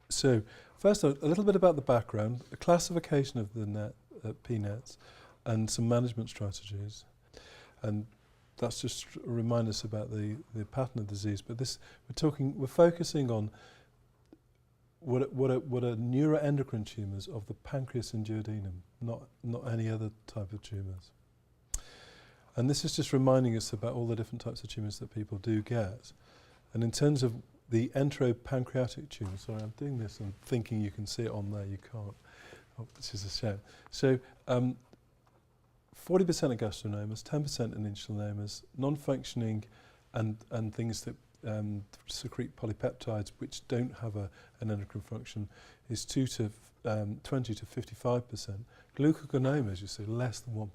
So, first, a little bit about the background, a classification of the pNETs, and some management strategies. And that's just to remind us about the pattern of disease. But we're focusing on what are neuroendocrine tumours of the pancreas and duodenum, not any other type of tumours. And this is just reminding us about all the different types of tumours that people do get. And in terms of the enteropancreatic tumour, sorry, I'm doing this and thinking you can see it on there, you can't, which is a shame. So 40% of gastrinomas, 10% in insulinomas, non-functioning and things that secrete polypeptides which don't have an endocrine function is 20 to 55%. Glucogonomas, you see, less than 1%.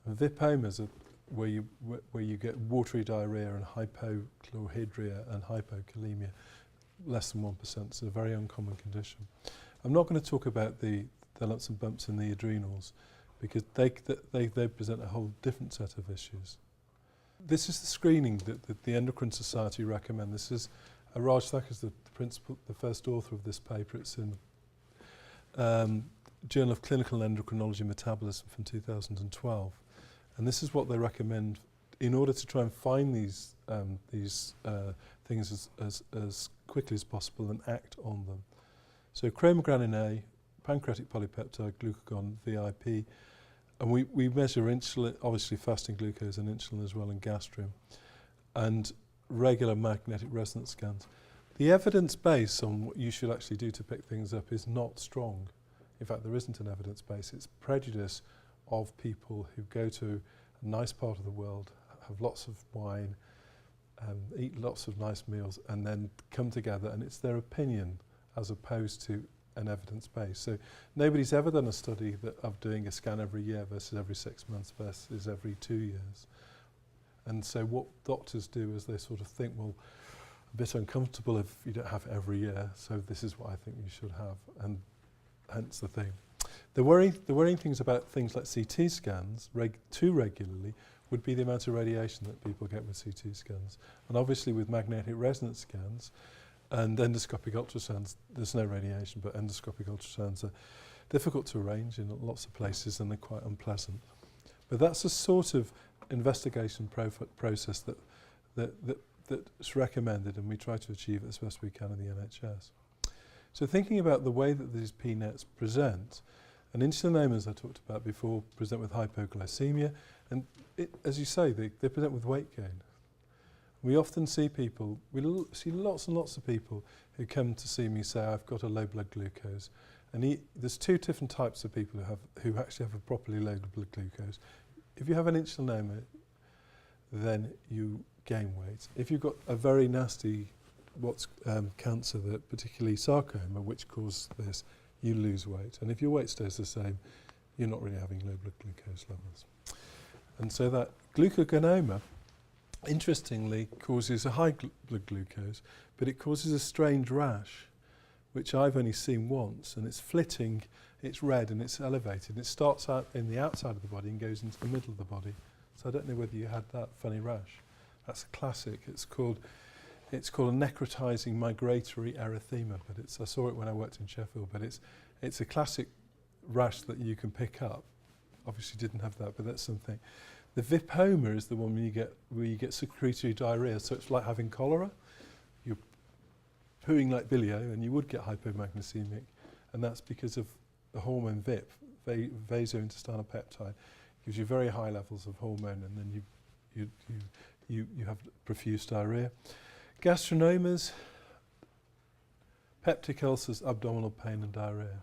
And VIPomas are where you get watery diarrhea and hypochlorhydria and hypokalemia, less than 1%. So a very uncommon condition. I'm not going to talk about the lumps and bumps in the adrenals because they present a whole different set of issues. This is the screening that the Endocrine Society recommend. This is Raj Thakur is the first author of this paper. It's in Journal of Clinical Endocrinology and Metabolism from 2012. And this is what they recommend in order to try and find these things as quickly as possible and act on them. So chromogranin A, pancreatic polypeptide, glucagon, VIP, and we measure insulin, obviously fasting glucose and insulin as well, and gastrin, and regular magnetic resonance scans. The evidence base on what you should actually do to pick things up is not strong. In fact, there isn't an evidence base. It's prejudice of people who go to a nice part of the world, have lots of wine, eat lots of nice meals, and then come together, and it's their opinion as opposed to an evidence base. So nobody's ever done a study of doing a scan every year versus every 6 months versus every 2 years. And so what doctors do is they sort of think, well, a bit uncomfortable if you don't have it every year, so this is what I think you should have, and hence the thing. The worrying things about things like CT scans, too regularly, would be the amount of radiation that people get with CT scans. And obviously with magnetic resonance scans and endoscopic ultrasounds, there's no radiation, but endoscopic ultrasounds are difficult to arrange in lots of places and they're quite unpleasant. But that's a sort of investigation process that's recommended, and we try to achieve it as best we can in the NHS. So thinking about the way that these pNETs present, and insulinomas I talked about before present with hypoglycemia, and as you say, they present with weight gain. We often see people, we see lots and lots of people who come to see me say, I've got a low blood glucose. And there's two different types of people who actually have a properly low blood glucose. If you have an insulinoma, then you gain weight. If you've got a very nasty cancer, that particularly sarcoma, which causes this, you lose weight. And if your weight stays the same, you're not really having low blood glucose levels. And so that glucagonoma, interestingly, causes a high blood glucose, but it causes a strange rash, which I've only seen once, and it's flitting, it's red and it's elevated. It starts out in the outside of the body and goes into the middle of the body. So I don't know whether you had that funny rash. That's a classic. It's called a necrotizing migratory erythema, but I saw it when I worked in Sheffield, but it's a classic rash that you can pick up. Obviously didn't have that, but that's something. The VIPoma is the one where you get secretory diarrhea, so it's like having cholera. You're pooing like bilio, and you would get hypomagnesemia, and that's because of the hormone VIP, vasointestinal peptide, gives you very high levels of hormone, and then you have profuse diarrhea. Gastrinomas, peptic ulcers, abdominal pain and diarrhea.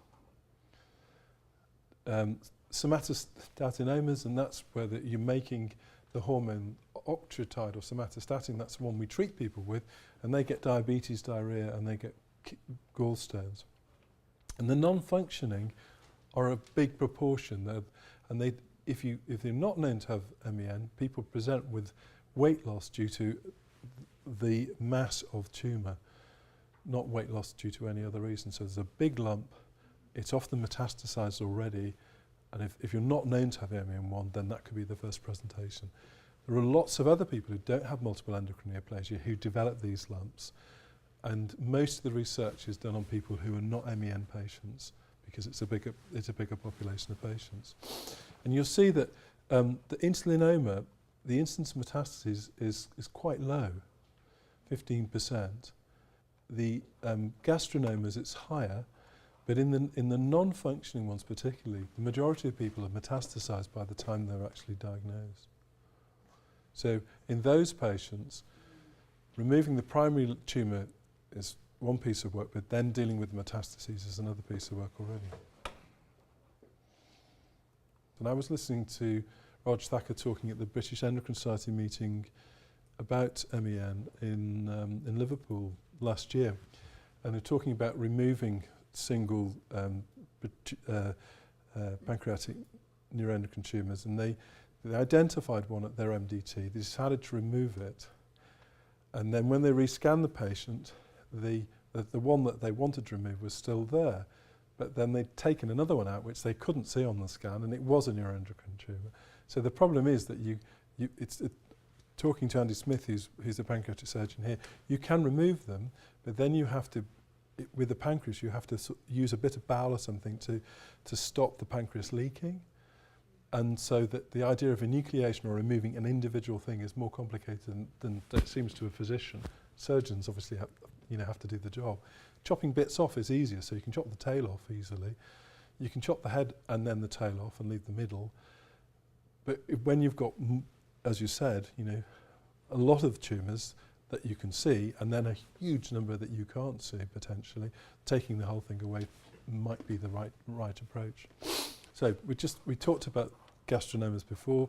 Somatostatinomas, and that's where you're making the hormone octreotide or somatostatin. That's the one we treat people with, and they get diabetes, diarrhea, and they get gallstones. And the non-functioning are a big proportion. If they're not known to have MEN, people present with weight loss due to the mass of tumour, not weight loss due to any other reason. So there's a big lump, it's often metastasized already, and if you're not known to have MEN1, then that could be the first presentation. There are lots of other people who don't have multiple endocrine neoplasia who develop these lumps, And most of the research is done on people who are not MEN patients because it's a bigger population of patients. And you'll see that the insulinoma, the incidence of metastases is quite low, 15%. The gastrinomas, it's higher, but in the non-functioning ones particularly, the majority of people are metastasized by the time they're actually diagnosed. So in those patients, removing the primary tumour is one piece of work, but then dealing with the metastases is another piece of work already. And I was listening to Rog Thacker talking at the British Endocrine Society meeting about MEN in Liverpool last year, and they're talking about removing single pancreatic neuroendocrine tumours, and they identified one at their MDT. They decided to remove it, and then when they rescanned the patient, the one that they wanted to remove was still there, but then they'd taken another one out which they couldn't see on the scan, and it was a neuroendocrine tumour. So the problem is that talking to Andy Smith, who's a pancreatic surgeon here, you can remove them, but then you have to, with the pancreas, you have to use a bit of bowel or something to stop the pancreas leaking. And so that the idea of enucleation or removing an individual thing is more complicated than it seems to a physician. Surgeons obviously have to do the job. Chopping bits off is easier, so you can chop the tail off easily. You can chop the head and then the tail off and leave the middle. But when you've got, as you said, a lot of tumours that you can see and then a huge number that you can't see potentially, taking the whole thing away might be the right approach. So we talked about gastrinomas before.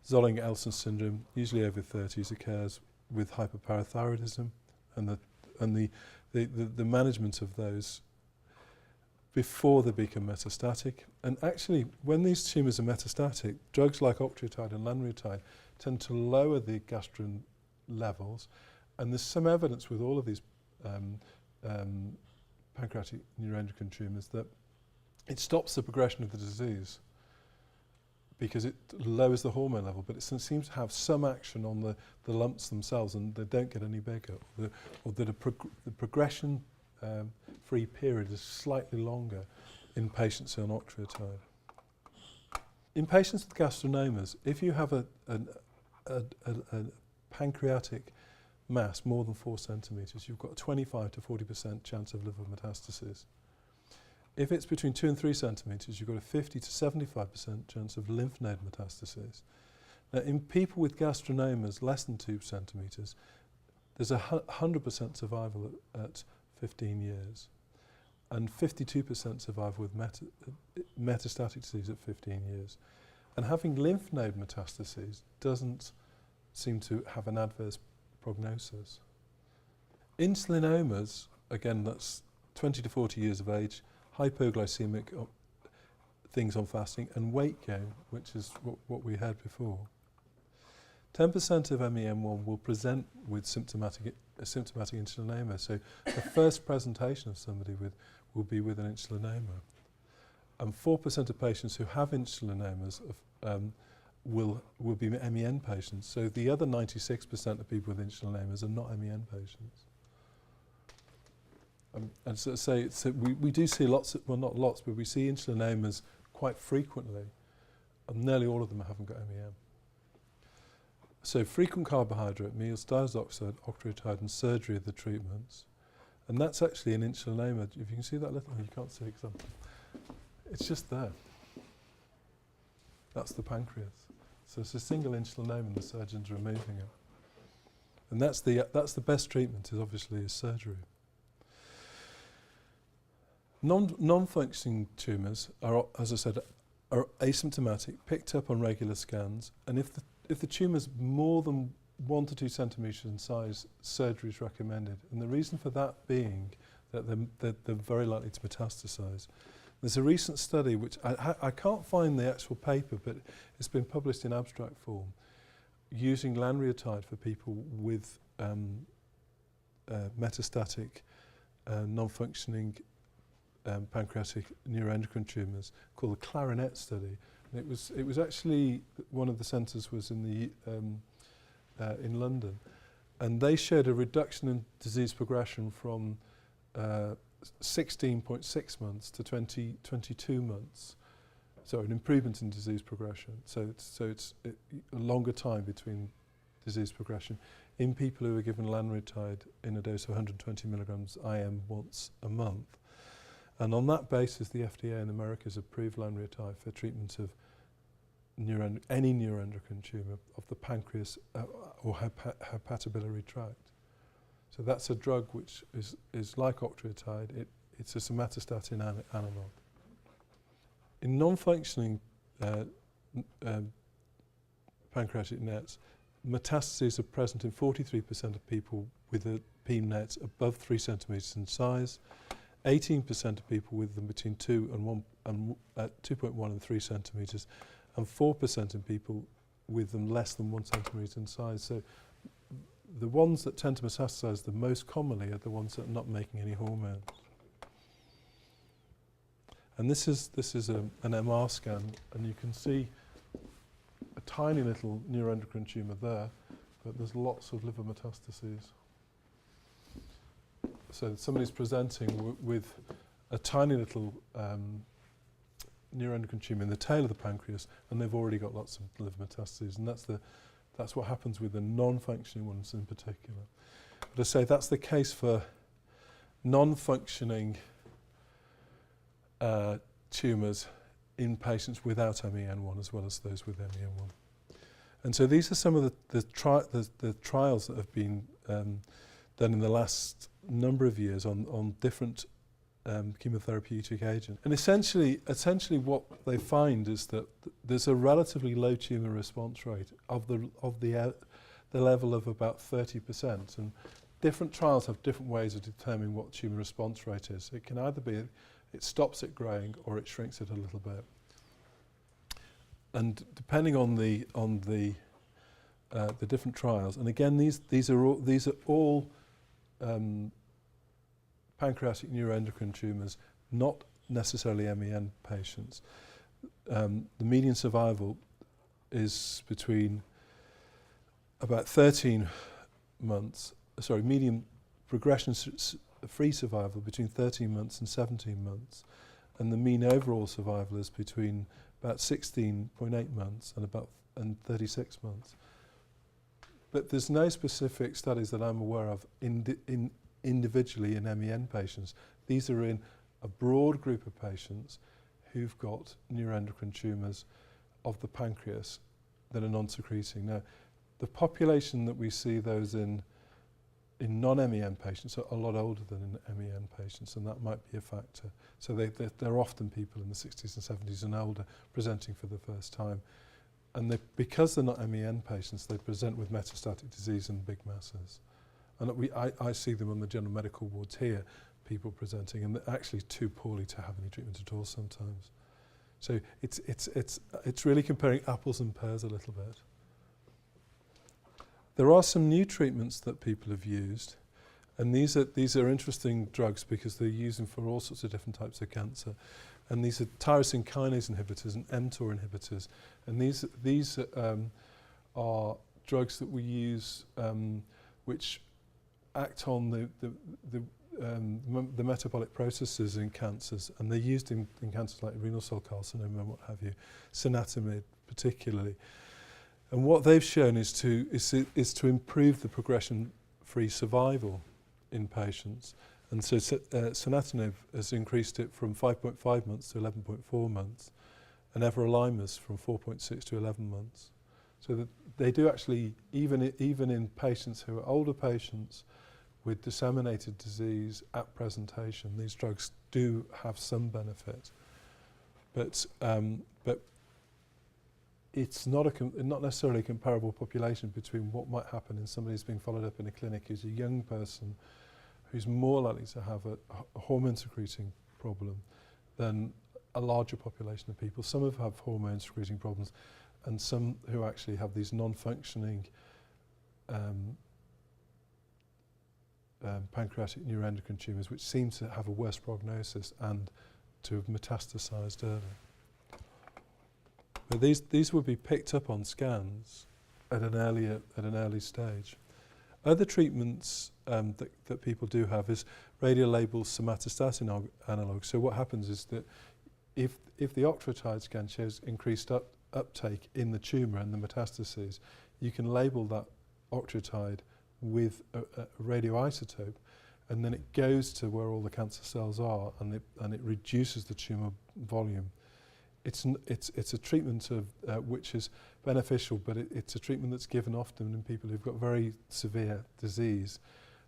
Zollinger Ellison syndrome, usually over 30s, occurs with hyperparathyroidism, and the management of those before they become metastatic. And actually, when these tumours are metastatic, drugs like octreotide and lanreotide tend to lower the gastrin levels, and there's some evidence with all of these pancreatic neuroendocrine tumours that it stops the progression of the disease because it lowers the hormone level, but it seems to have some action on the lumps themselves, and they don't get any bigger, or that the progression-free period is slightly longer in patients on octreotide. In patients with gastrinomas, if you have a pancreatic mass more than 4 centimetres, you've got a 25 to 40% chance of liver metastasis. If it's between 2 and 3 centimetres, you've got a 50 to 75% chance of lymph node metastasis. Now, in people with gastrinomas less than 2 centimetres, there's 100% survival at 15 years, and 52% survival with metastatic disease at 15 years. And having lymph node metastases doesn't seem to have an adverse prognosis. Insulinomas, again, that's 20 to 40 years of age, hypoglycaemic things on fasting, and weight gain, which is what we had before. 10% of MEN1 will present with symptomatic insulinoma. So the first presentation of somebody will be with an insulinoma. And 4% of patients who have insulinomas will be MEN patients. So the other 96% of people with insulinomas are not MEN patients. And so we do see lots, well not lots, but we see insulinomas quite frequently, and nearly all of them haven't got MEN. So frequent carbohydrate meals, diazoxide, octreotide and surgery are the treatments. And that's actually an insulinoma. If you can see that little, you can't see it because it's just there. That's the pancreas. So it's a single insulinoma and the surgeon's removing it. And that's the best treatment, is obviously surgery. Non-functioning tumours are, as I said, are asymptomatic, picked up on regular scans, and if the tumour's more than 1 to 2 centimetres in size, surgery is recommended. And the reason for that being that they're very likely to metastasise. There's a recent study, which I can't find the actual paper, but it's been published in abstract form, using Lanreotide for people with metastatic, non-functioning pancreatic neuroendocrine tumours, called the CLARINET Study. And it was actually, one of the centres was in London, And they showed a reduction in disease progression from 16.6 months to 22 months. So an improvement in disease progression. So it's a longer time between disease progression in people who were given Lanreotide in a dose of 120 milligrams IM once a month. And on that basis, the FDA in America has approved Lanreotide for treatment of any neuroendocrine tumour of the pancreas or hepatobiliary tract. So that's a drug which is like octreotide. It's a somatostatin analog. In non-functioning pancreatic NETs, metastases are present in 43% of people with the pNETs above 3 centimetres in size, 18% of people with them between 2.1 and 3 centimetres, and 4% in people with them less than 1 centimetre in size. So the ones that tend to metastasize the most commonly are the ones that are not making any hormones. And this is an MR scan, and you can see a tiny little neuroendocrine tumour there, but there's lots of liver metastases. So somebody's presenting with a tiny little neuroendocrine tumour in the tail of the pancreas, and they've already got lots of liver metastases, and that's what happens with the non-functioning ones in particular. But I say that's the case for non-functioning tumours in patients without MEN1 as well as those with MEN1. And so these are some of the trials that have been done in the last number of years on different chemotherapeutic agents. And essentially what they find is that there's a relatively low tumour response rate of the level of about 30%. And different trials have different ways of determining what tumour response rate is. It can either be it stops it growing or it shrinks it a little bit. And depending on the different trials, and again these are all pancreatic neuroendocrine tumours, not necessarily MEN patients. The median survival is between about 13 months, median progression-free survival between 13 months and 17 months, and the mean overall survival is between about 16.8 months and 36 months. But there's no specific studies that I'm aware of individually in MEN patients. These are in a broad group of patients who've got neuroendocrine tumours of the pancreas that are non-secreting. Now, the population that we see those in non-MEN patients are a lot older than in MEN patients, and that might be a factor. So they're often people in the 60s and 70s and older presenting for the first time. And because they're not MEN patients, they present with metastatic disease and big masses. And I see them on the general medical wards here, people presenting, and they're actually too poorly to have any treatment at all sometimes. So it's really comparing apples and pears a little bit. There are some new treatments that people have used, and these are interesting drugs because they're used for all sorts of different types of cancer. And these are tyrosine kinase inhibitors and mTOR inhibitors. And these are drugs that we use which act on the metabolic processes in cancers, and they're used in cancers like renal cell carcinoma and what have you, sunitinib particularly. And what they've shown is to improve the progression-free survival in patients. And so sunitinib has increased it from 5.5 months to 11.4 months, and everolimus from 4.6 to 11 months. So that they do actually, even in patients who are older patients with disseminated disease at presentation, these drugs do have some benefit. But it's not necessarily a comparable population between what might happen in somebody who's being followed up in a clinic who's a young person who's more likely to have a hormone secreting problem than a larger population of people. Some have hormone secreting problems, and some who actually have these non-functioning pancreatic neuroendocrine tumours, which seem to have a worse prognosis and to have metastasized early. But these would be picked up on scans at an early stage. Other treatments that people do have is radiolabeled somatostatin analogues. So what happens is that if the octreotide scan shows increased uptake in the tumour and the metastases, you can label that octreotide with a radioisotope, and then it goes to where all the cancer cells are, and it reduces the tumour volume. It's a treatment which is beneficial, but it's a treatment that's given often in people who've got very severe disease,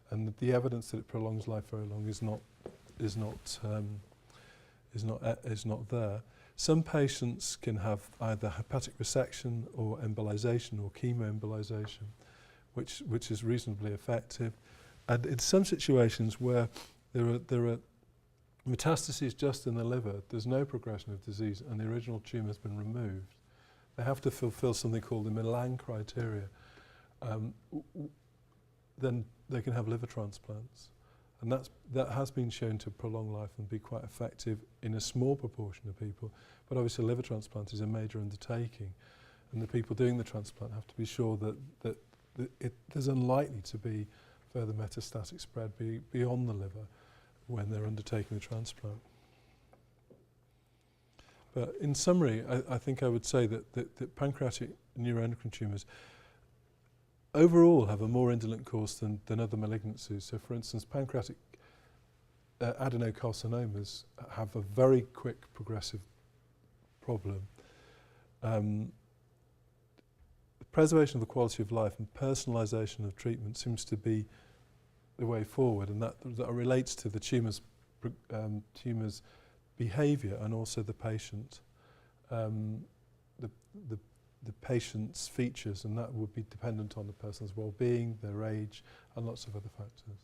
and the evidence that it prolongs life very long is not there. Some patients can have either hepatic resection or embolization or chemoembolization, which is reasonably effective. And in some situations where there are metastases just in the liver, there's no progression of disease, and the original tumour has been removed, they have to fulfill something called the Milan criteria. Then they can have liver transplants. And that has been shown to prolong life and be quite effective in a small proportion of people. But obviously liver transplant is a major undertaking, and the people doing the transplant have to be sure that there's unlikely to be further metastatic spread beyond the liver when they're undertaking the transplant. But in summary, I think I would say that pancreatic neuroendocrine tumours overall have a more indolent course than other malignancies. So for instance, pancreatic adenocarcinomas have a very quick progressive problem. The preservation of the quality of life and personalisation of treatment seems to be the way forward, and that relates to the tumour's behaviour and also the patient, the patient's features, and that would be dependent on the person's well-being, their age, and lots of other factors.